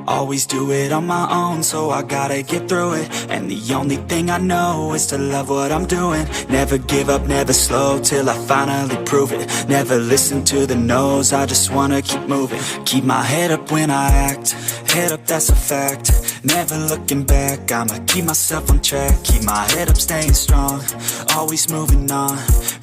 Always do it on my own, so I gotta get through it. And the only thing I know is to love what I'm doing. Never give up, never slow, till I finally prove it. Never listen to the no's, I just wanna keep moving. Keep my head up when I act, head up, that's a fact. Never looking back, I'ma keep myself on track. Keep my head up, staying strong, always moving on.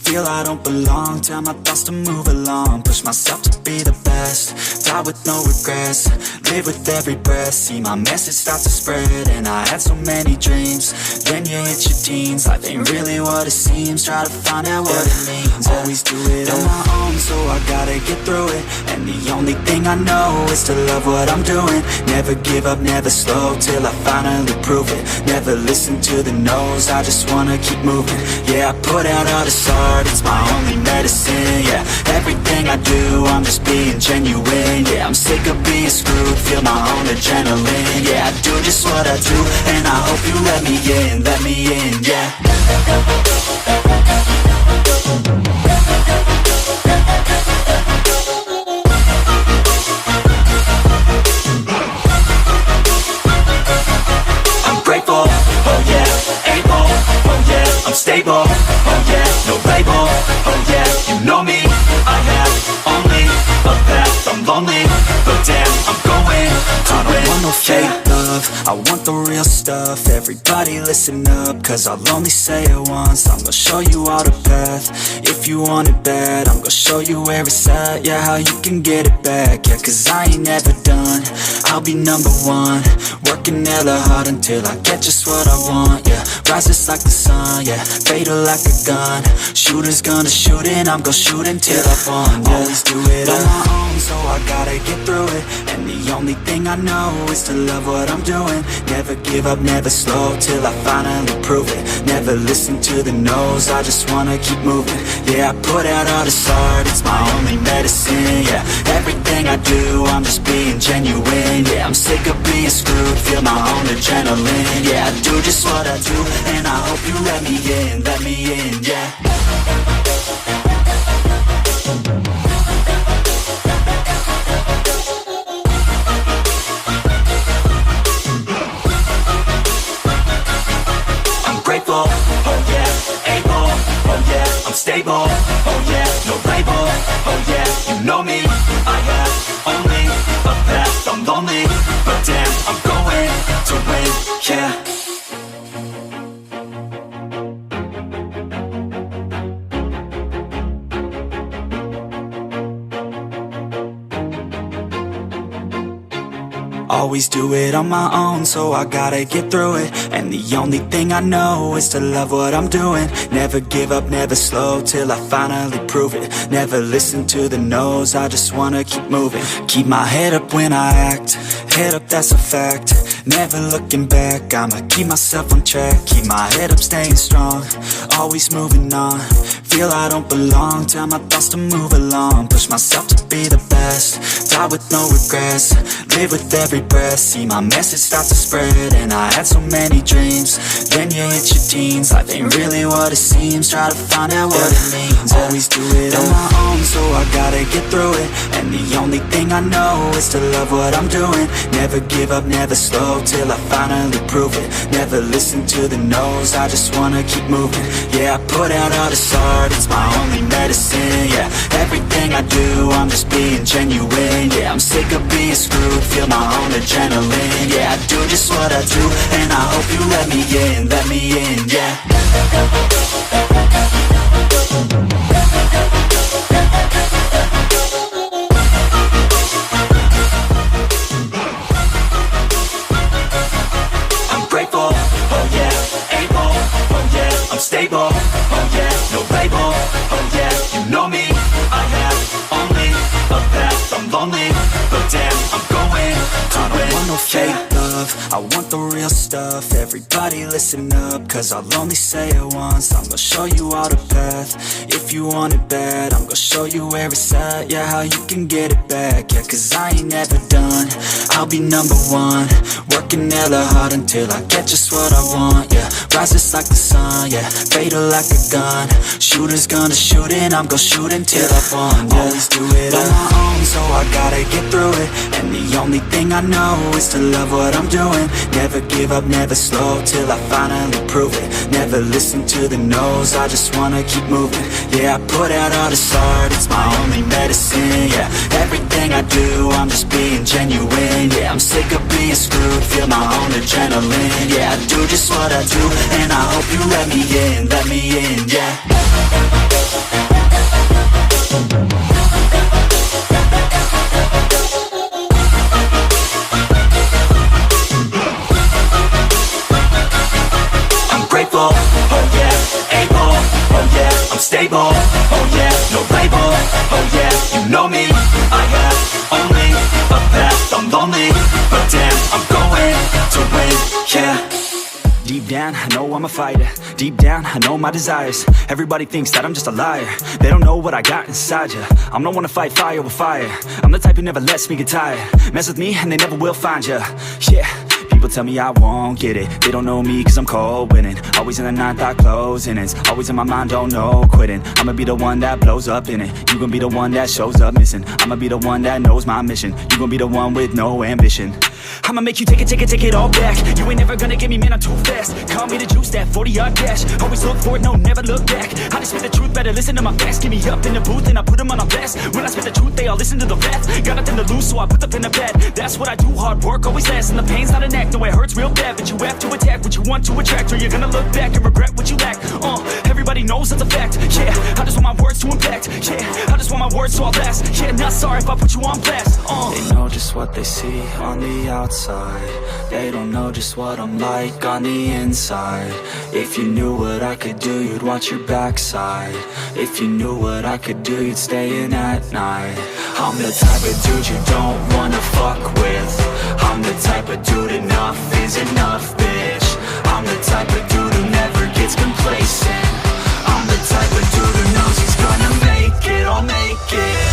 Feel I don't belong, tell my thoughts to move along. Push myself to be the best, die with no regrets. Live with every breath, see my message start to spread. And I had so many dreams, then you hit your teens. Life ain't really what it seems, try to find out what it means. Always do it on my own, so I gotta get through it. And the only thing I know is to love what I'm doing. Never give up, never slow, till I finally prove it. Never listen to the no's, I just wanna keep moving. Yeah, I put out all this art, it's my only medicine. Yeah, everything I do, I'm just being genuine. Yeah, I'm sick of being screwed, feel my own adrenaline. Yeah, I do just what I do, and I hope you let me in, yeah. I'm grateful, oh yeah, able, oh yeah, I'm stable, oh yeah, no label, oh yeah, you know me, I have only a path, I'm lonely, but damn, I'm going to win. I don't want no fake love, I want the real stuff. Everybody listen up, cause I'll only say it once. I'm gonna show you all the path, if you want it bad. I'm gonna show you where it's at, yeah, how you can get it back. Yeah, cause I ain't never done, I'll be number one. Working hella hard until I get just what I want, yeah. Rises like the sun, yeah, fatal like a gun. Shooter's gonna shoot and I'm gonna shoot until I won, yeah. Always do it on my own, so I gotta get through it. And the only thing I know is to love what I'm doing. Never give up, never slow, till I finally prove it. Never listen to the no's, I just wanna keep moving. Yeah, I put out all this art, it's my only medicine. Yeah, everything I do, I'm just being genuine. Yeah, I'm sick of being screwed, feel my own adrenaline. Yeah, I do just what I do, and I hope you let me in, yeah. Grateful, oh yeah, able, oh yeah, I'm stable, oh yeah, no label, oh yeah, you know me, I have only a path, I'm lonely, but damn, I'm going to win, yeah. Always do it on my own, so I gotta get through it. And the only thing I know is to love what I'm doing. Never give up, never slow, till I finally prove it. Never listen to the no's, I just wanna keep moving. Keep my head up when I act, head up, that's a fact. Never looking back, I'ma keep myself on track. Keep my head up, staying strong, always moving on. Feel I don't belong, tell my thoughts to move along. Push myself to be the best, die with no regrets. Live with every breath, see my message start to spread. And I had so many dreams, then you hit your teens. Life ain't really what it seems, try to find out what it means. Always do it on my own, so I gotta get through it. And the only thing I know is to love what I'm doing. Never give up, never slow, till I finally prove it. Never listen to the no's, I just wanna keep moving. Yeah, I put out all this art, it's my only medicine. Yeah, everything I do, I'm just being genuine. Yeah, I'm sick of being screwed, feel my own adrenaline. Yeah, I do just what I do, and I hope you let me in, yeah. I'm grateful, oh yeah, able, oh yeah, I'm stable, oh yeah, no label, oh yeah, you know me, I have only a path, I'm lonely, but damn, I'm going to win. I don't want no fake love, I want the real stuff. Everybody listen up, cause I'll only say it once. I'm gonna show you all the path, if you want it bad. I'm gonna show you where it's at, yeah, how you can get it back. Yeah, cause I ain't never done, I'll be number one. Working hella hard until I get just what I want, yeah. Rises like the sun, yeah, fatal like a gun. Shooter's gonna shoot and I'm gonna shoot until I won, yeah. Always do it on my own, so I gotta get through it. And the only thing I know is to love what I'm doing. Never give up, never slow, till I finally prove it. Never listen to the no's, I just wanna keep moving. Yeah, I put out all this art, it's my only medicine. Yeah, everything I do, I'm just being genuine. Yeah, I'm sick of being screwed, feel my own adrenaline. Yeah, I do just what I do, and I hope you let me in, yeah. Grateful, oh yeah, able, oh yeah, I'm stable, oh yeah, no label, oh yeah, you know me, I have only a path, I'm lonely, but damn, I'm going to win, yeah. Deep down, I know I'm a fighter. Deep down, I know my desires. Everybody thinks that I'm just a liar. They don't know what I got inside ya. I'm the one to fight fire with fire. I'm the type who never lets me get tired. Mess with me and they never will find ya. Yeah. People tell me I won't get it. They don't know me cause I'm cold winning. Always in the ninth, I closing. It's always in my mind, don't know quitting. I'ma be the one that blows up in it. You gon' be the one that shows up missing. I'ma be the one that knows my mission. You gon' be the one with no ambition. I'ma make you take it all back. You ain't never gonna get me, man, I'm too fast. Call me the juice, that 40-yard dash. Always look for it, no, never look back. I just spit the truth, better listen to my facts. Get me up in the booth and I put them on a blast. When I spit the truth, they all listen to the facts. Got nothing to lose, so I put the pen to bed. That's what I do, hard work always lasts. And the pain's not an act, no, it hurts real bad. But you have to attack what you want to attract, or you're gonna look back and regret what you lack. Everybody knows that's a fact. Yeah, I just want my words to impact. Yeah, I just want my words to all last. Yeah, not sorry if I put you on blast. They know just what they see on the outside. They don't know just what I'm like on the inside. If you knew what I could do, you'd watch your backside. If you knew what I could do, you'd stay in at night. I'm the type of dude you don't wanna fuck with. I'm the type of dude enough is enough, bitch. I'm the type of dude who never gets complacent. I'm the type of dude who knows he's gonna make it, I'll make it.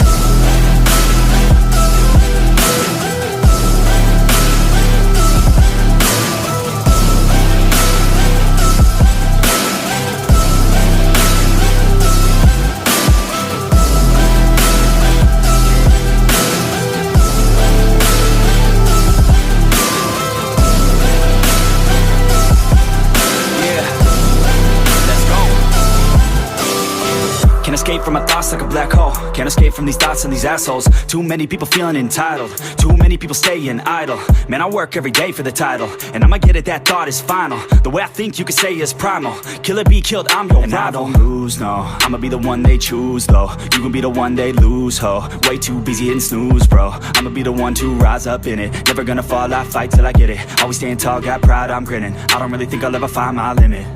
Can't escape from my thoughts like a black hole. Can't escape from these thoughts and these assholes. Too many people feeling entitled. Too many people staying idle. Man, I work every day for the title, and I'ma get it, that thought is final. The way I think you could say is primal. Kill or be killed, I'm your rival. I don't lose, no. I'ma be the one they choose, though. You gon' be the one they lose, ho. Way too busy hitting snooze, bro. I'ma be the one to rise up in it. Never gonna fall, I fight till I get it. Always staying tall, got pride, I'm grinning. I don't really think I'll ever find my limit.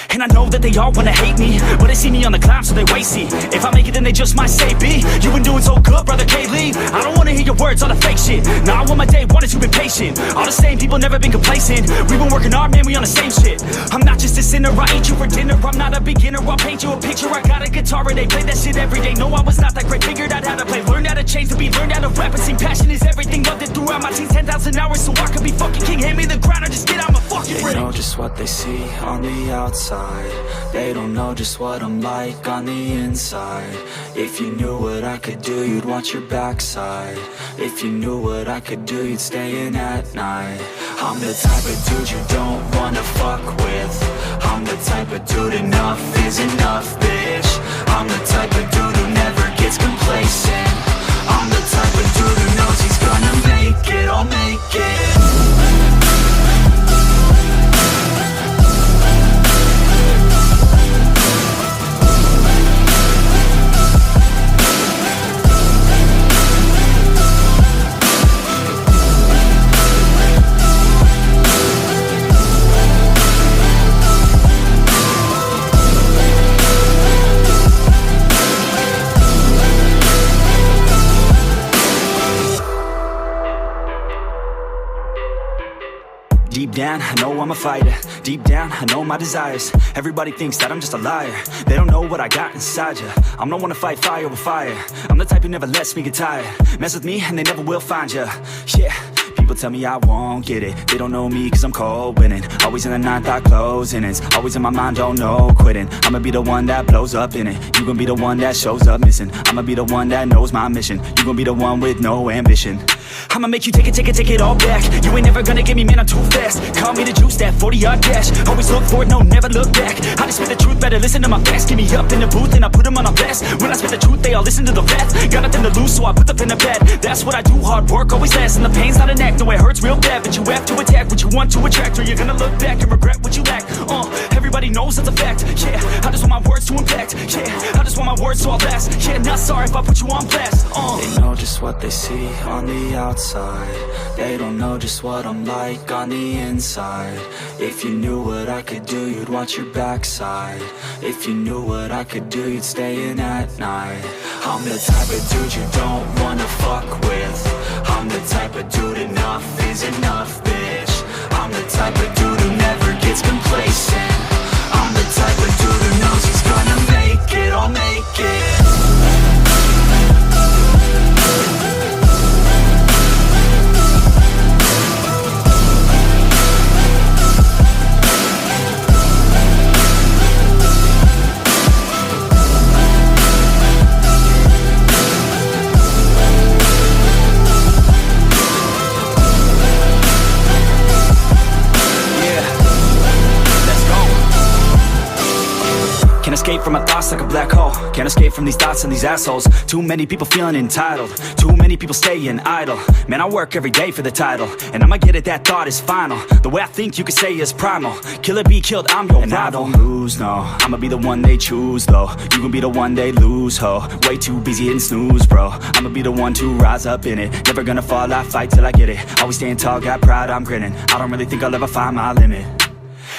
And I know that they all wanna hate me, but they see me on the climb, so they wait, see. If I make it, then they just might say, B, you been doing so good, brother K-Lee. I don't wanna hear your words, all the fake shit. Now I want my day, wanted to be patient. All the same people, never been complacent. We've been working hard, man, we on the same shit. I'm not just a sinner, I ain't you for dinner. I'm not a beginner, I'll paint you a picture. I got a guitar and they play that shit every day. No, I was not that great, figured out how to play. Learned how to change the beat, learned how to rap and sing. Passion is everything, loved it throughout my teens. 10,000 hours so I could be fucking king. Hand me the ground or just get out my fucking ring. They know just what they see on the outside. They don't know just what I'm like on the inside. If you knew what I could do, you'd watch your backside. If you knew what I could do, you'd stay in at night. I'm the type of dude you don't wanna fuck with. I'm the type of dude enough is enough, bitch. I'm the type of dude who never gets complacent. I'm the type of dude who knows he's gonna make it, I'll make it. Deep down, I know I'm a fighter. Deep down, I know my desires. Everybody thinks that I'm just a liar. They don't know what I got inside ya. I'm the one to fight fire with fire. I'm the type who never lets me get tired. Mess with me and they never will find ya. Yeah. People tell me I won't get it. They don't know me cause I'm cold winning. Always in the ninth, I close innings. Always in my mind, don't know quitting. I'ma be the one that blows up in it. You gon' be the one that shows up missing. I'ma be the one that knows my mission. You gon' be the one with no ambition. I'ma make you take it all back. You ain't never gonna get me, man, I'm too fast. Call me the juice, that 40-yard dash. Always look forward, no, never look back. I just spit the truth, better listen to my facts. Get me up in the booth and I put them on a blast. When I spit the truth, they all listen to the facts. Got nothing to lose, so I put the pen to bed. That's what I do, hard work always lasts. And the pain's not an act, no, it hurts real bad. But you have to attack what you want to attract, or you're gonna look back and regret what you lack. Everybody knows that's a fact, yeah. I just want my words to impact, yeah. I just want my words to all last, yeah. Not sorry if I put you on blast, They know just what they see on the outside. They don't know just what I'm like on the inside. If you knew what I could do, you'd watch your backside. If you knew what I could do, you'd stay in at night. I'm the type of dude you don't wanna fuck with. I'm the type of dude enough is enough, bitch. I'm the type of dude who never gets complacent. I'm the type of dude who knows he's gonna make it, I'll make it. Escape from my thoughts like a black hole. Can't escape from these thoughts and these assholes. Too many people feeling entitled. Too many people staying idle. Man, I work every day for the title, and I'ma get it, that thought is final. The way I think you could say is primal. Kill it, be killed, I'm your rival. I don't lose, no. I'ma be the one they choose, though. You gon' be the one they lose, ho. Way too busy hitting snooze, bro. I'ma be the one to rise up in it. Never gonna fall, I fight till I get it. Always staying tall, got pride, I'm grinning. I don't really think I'll ever find my limit.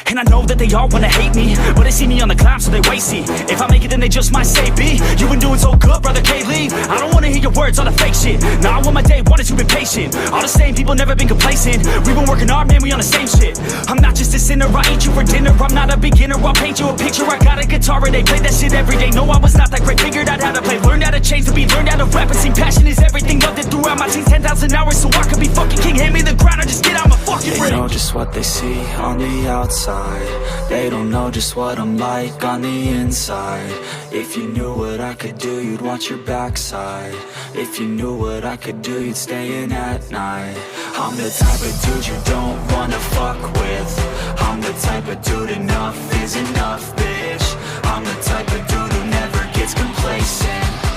And I know that they all wanna hate me, but they see me on the climb, so they wait, see. If I make it, then they just might say, B, you been doing so good, brother K-Lee. I don't wanna hear your words, all the fake shit. Nah, I want my day one is you been patient. All the same people, never been complacent. We been working hard, man, we on the same shit. I'm not just a sinner, I eat you for dinner. I'm not a beginner, I'll paint you a picture. I got a guitar and they play that shit every day. No, I was not that great, figured out how to play. Learned how to change the beat, learned how to rap. And sing passion is everything, loved it throughout my teens. 10,000 hours, so I could be fucking king. Hand me the grind, or just get out my fucking ring. They know just what they see on the outside. They don't know just what I'm like on the inside. If you knew what I could do, you'd watch your backside. If you knew what I could do, you'd stay in at night. I'm the type of dude you don't wanna fuck with. I'm the type of dude enough is enough, bitch. I'm the type of dude who never gets complacent.